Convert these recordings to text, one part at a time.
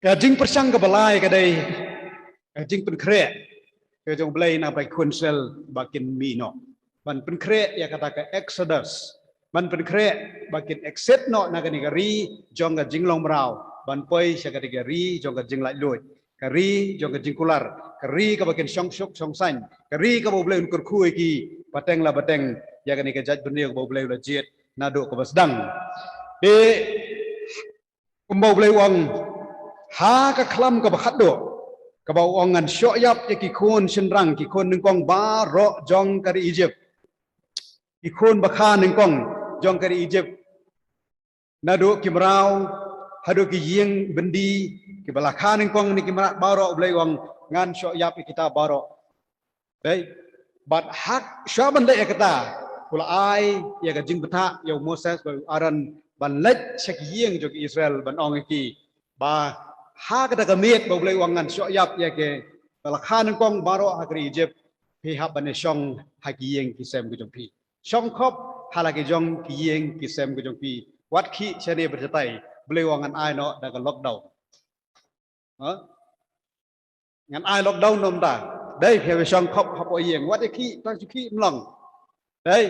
Jing persang ke balai kadai jing penkre ke jong balai na bai kunsel bakin mino ban penkre ya kata ke exodus ban penkre bakin exit no na gani gari jong ga jing long brau ban poi sya gadi gari jong ga jing lai lui kari jong ga jing kular kari ka bakin song shok song san kari ka bo balai unkur khu ki bateng la bateng ya gani ke jaj dunia bo balai la jet na do ko basdang de kumbo balai wang ha ka klam ka bakhat do ka ba ongan syo yap ye ki khon shinrang ki khon ning kong ba ro jong kari Egypt ki khon bakha ning kong jong kari Egypt na do ki mrau hado ki yeng bendi ki balakha ning kong ni ki mra ba ro blai wang ngan syo yap kita ba ro dei bat hak sya ban le kata kula ai ye ka jing betha yo Moses ba aran ban lech sek yeng jo ki Israel ban ong ki ba ha kata kamiet ba boleh wangan syok yap ya ke lakhan kong baro hakri Egypt pi hab bane syong hakiyeng kisem ku jongpi syong khop halaki jong kiyeng kisem ku jongpi wat khi chane berjatai boleh wangan ai no da lockdown ha ngan ai lockdown nom ta dei phe syong khop hap oyeng wat khi tang chi mlong dei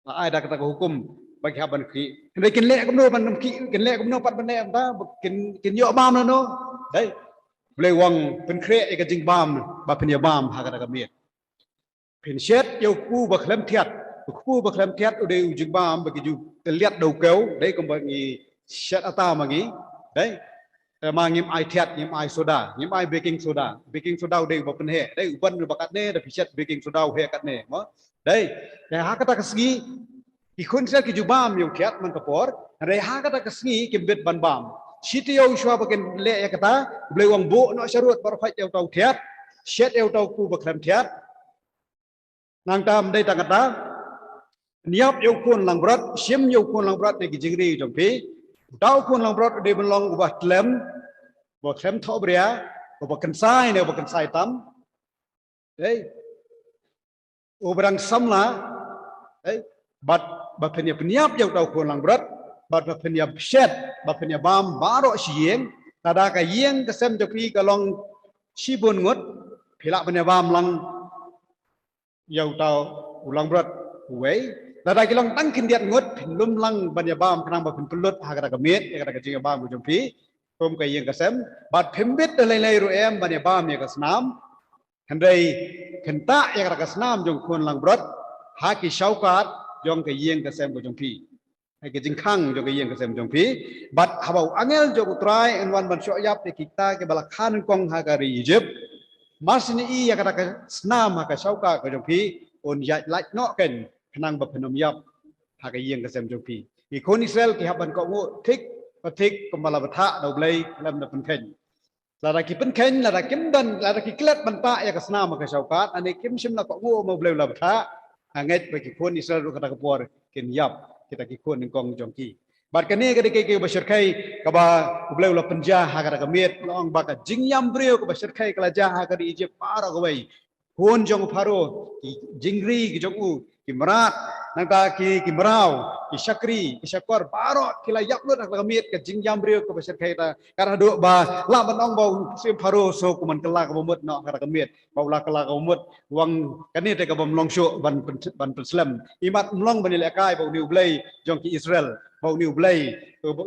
ai da kata hukum bagi haban ki ndai kin le kum no ban ki kin le kum no pat ban ne ta kin yo bam no dai boleh wang pen kre ka jing bam ba pen ya bam ha ka miet pen shet yo ku ba khlem thiat ku ba khlem thiat ode u jing bam ba ki ju liat đầu kéo đấy cũng ba ngi shet ata ma ngi đấy mà ngim ai thiat ngim ai soda ngim ai baking soda ode ba pen he đấy ban ba kat ne da shet baking soda he kat ne mo đấy ya ha kata kasgi ikun sel ki jubam yung kiat man kapor reha kata kasngi kimbet ban bam siti yo shwa bagen le ya kata ble wang bo no sharut bar phai eu tau thiat shet eu tau ku bakrem thiat nang tam dei ta kata niap eu kun lang brat sim eu kun lang brat de jingri jompi dau kun lang brat de belong ba tlem bo tlem tho bria bo bakan sai ne bakan sai tam ei obrang samla ei bat bapenya peniap yang tahu kon lang berat bat bapenya shed bapenya bam baro sieng tada ka yeng kesem jokri kalong sibun ngut phila penya bam lang yang tahu ulang berat wei tada kilong tang kindiat ngut lum lang penya bam kenang bapen pelut hagara kamit hagara kajing bam jompi kom ka yeng kesem bat phembit lai ru em penya bam ya kasnam handai kenta ya kasnam jong kon lang berat haki syaukat jong ke yeng ke sem ko jong pi hai ke jing khang jong ke yeng ke sem jong pi bat habau angel jong utrai en wan ban syo yap te kita ke balakhan kong ha ka ri Egypt masni i ya kata ke snam ha ka sauka ko jong pi on ya lak no ken khnang ba phenom yap ha ke yeng ke sem jong pi i kon Israel ki haban ko ngo thik pathik kembala batha do blai lam na pen khen la ki pen khen la kim dan la ki klet ban ta ya ka snam ha ka sauka ane kim sim la ko ngo mo blai la batha anget bagi kon Israel kata kapor ken yap kita ki kon kong jongki bar kane ke ke basir kai ka ba ubleu la penja ha kata kamiet long ba ka jingyam brio ka basir kai kala ja ha ka di Egypt para ko bai kon jong pharo ki jingri ki jong u ki marat nang ta ki marau ki syakri ki syakor baro kila yap lut ka kamiet ka jingyam brio ka basir kai ta kara do ba la banong bau sim pharo so ku man kala ka bomut no kata kamiet bau la kala ka bomut wang kani te ka bom long sho ban Islam imat mlong ban le kai bau new blay jong ki Israel bau new blay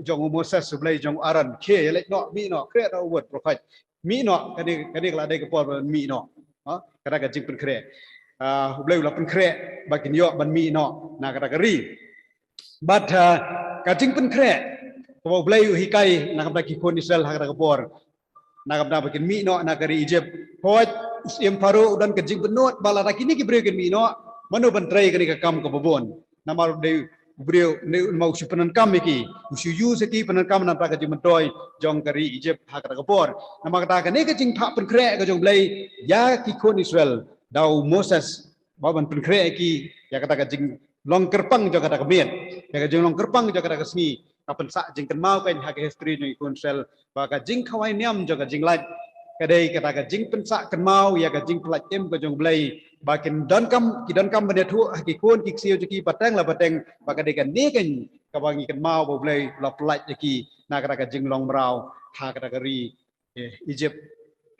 jong Moses blay jong Aaron ke le no mi no kre da word prophet mi no kani kala dai ka por mi no ha kata ka jing pen kre blay la pen kre bakin yo ban mi no na kata kari but ka jing pen kre bau blay hikai na ka ki kon Israel ha kata ka por na ka bakin mi no na kari Egypt hoj yang paru dan kejing benut bala kini ki breu mi no manu bantrai kani ka kam ko bobon namar de breu ne mau supanan kam ki usu yu seki panan kam na ka jing mentoi jong kari Egypt ha ka por nama kata kani ka jing tha pen kre ka jong blai ya ki kon Israel dau Moses ba ban pen kre ki ya kata ka jing long kerpang jong kata ka mien ya ka jing long kerpang jong kata ka smi kapan sa jing kan mau kan ha ka history ni kon Israel ba ka jing khawai niam jong ka jing lai kadai kata ka jing pensa kan mau ya ka jing plat em ka jong blai bakin don kam bende thu ki kon ki siu ki pateng la pateng ba kadai kan ni kan ka bangi kan mau bo blai la plat ki nak kata jinglong merau ha kata kari Egypt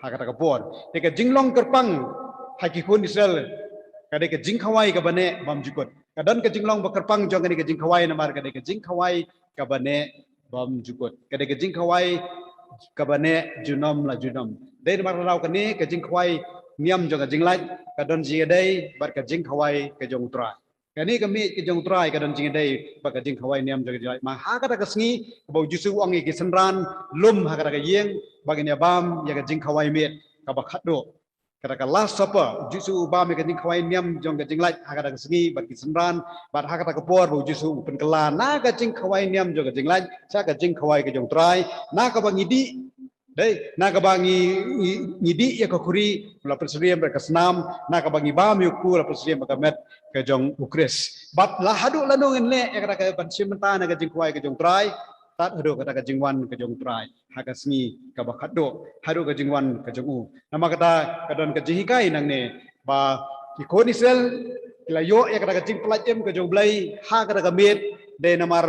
ha kata kapor deka jinglong kerpang haki kun Israel kada ke jing khawai ka bane bam jukut kadan ke jinglong bakerpang jong kada ke jing khawai namar kada ke jing khawai ka bane bam jukut kada ke jing khawai ka bane junom la junom dei mar rau kani ke jing khawai niam jong ka jing lai kadan ji dei bar ka jing khawai ke jong tra kani kami ke jong trai kadang jing dei baka jing khawai niam jong jai ma ha kata kasngi bau jusu wangi ki senran lum ha kata ka yeng bagi ne bam ya ka jing khawai met ka bakhat do kata ka last supper jusu bam ya ka jing khawai niam jong ka jing lai ha kata kasngi bagi senran bat ha kata ka por bau jusu pen kelan na ka jing khawai niam jong ka jing lai sa ka jing khawai ke jong trai na ka bangi di dei na ka bangi ngidi ya ka kuri la persediam ka senam na ka bangi bam yu ku la persediam ka met ke jong ukris bat la hadu la nong le ya kata ka ban simenta na ka jing kwai ke jong trai tat hadu kata ka jingwan ke jong trai ha ka sngi ka ba khado hadu ka jingwan ke jong u nama kata kadon ka jihikai nang ne ba ki konisel la yo ya kata ka jing pelajem ke jong blai ha kata ka met de namar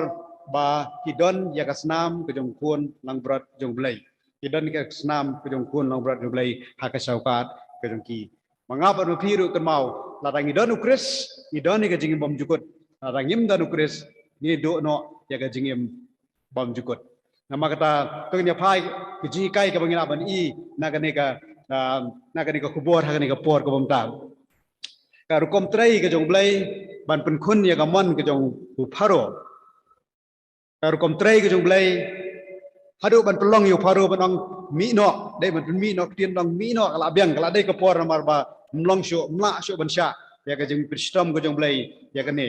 ba kidon ya ka snam ke jong kun lang brat jong blai kidon ka snam ke jong kun lang brat jong blai ha ka saukat ke jong ki mangapa nu piru kan mau larang idon ukris idon ni ka jingim bom jukut larang im dan ukris ni do no ya ka jingim bom jukut nama kata tu nya pai ke ji kai ka bangina ban i na ka ni ka kubor ha ka ni ka por ka bom ta ka rukom trai ka jong blai ban pen kun ya ka mon ka jong hu pharo ka rukom trai ka jong blai hadu ban pelong yu pharo ban ong mi no dei ban mi no tien dong mi no kala biang kala dei ka por namar ba mlong syo mla syo ban sya ya ka jing pristom ka jong blai ya ka ne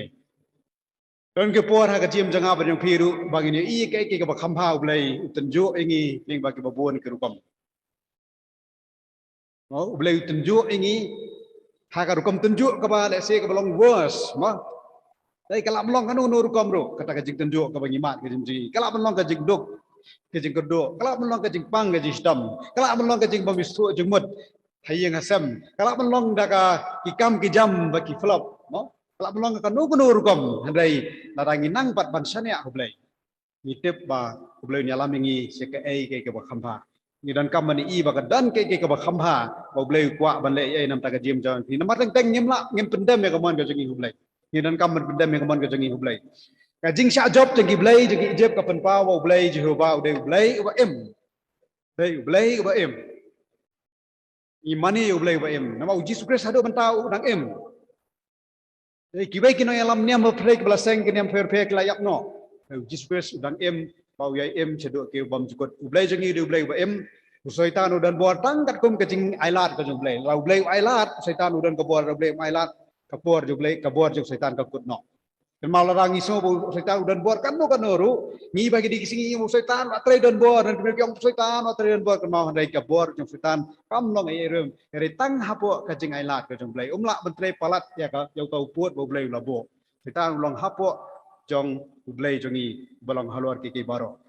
don ke por ha ka jim janga ban jong phiru bang ni i ke ke ka ba kham ha blai tenju ingi ning ba ke ba bon ke rukom no blai tenju ingi ha ka rukom tenju ka ba le se ka ba long worse ma dei kala mlong kanu no rukom ro kata ka jing tenju ka ba ngi mat ka jing ji kala mlong ka jing duk ke jing kedo kala mlong ka jing pang ka jing stam kala mlong ka jing ba misu jing mut hayeng asam kala mlong da ka ki kam ki jam ba ki flop no kala mlong ka nu nu rukom handai larangi nang pat ban sania hublai ni tep ba hublai ni alam ngi se ke ai ke ba khamha ni dan kam ni i ba ka dan ke ba khamha ba hublai kwa ban le ai nam ta ka jim jan ni namat teng ngim la ngim pendem ya ka mon ka jingi hublai ni dan kam pendem ya ka mon ka jingi hublai ka jing sya job jingi blai jingi jeb ka pen pa ba hublai jehova de hublai ba em dei hublai ba em imani hublai ba em nama uji sukres hadu bantau dang em kibai kino alam niam berprek belaseng kiniam perfek layak no jisukres udang em bau yai em cedok ke bam jukut ublai jengi di ublai ba em syaitan udan buat tangkat kum kecing ailat ke jublai lau ublai ailat syaitan udan ke buat ublai ailat ke buat jublai ke buat juk syaitan ke kut no dan malah rangi so bu syaitan udan buat kan no ru ngi bagi di singi mu syaitan atre dan buat dan kemudian syaitan atre dan buat ke mau handai ke buat juk syaitan kam long ai rum dari tang hapo kecing ailat ke jublai umla bentre palat ya ka jau tau puat bu ublai labo syaitan long hapo jong ublai jongi balong haluar kiki baro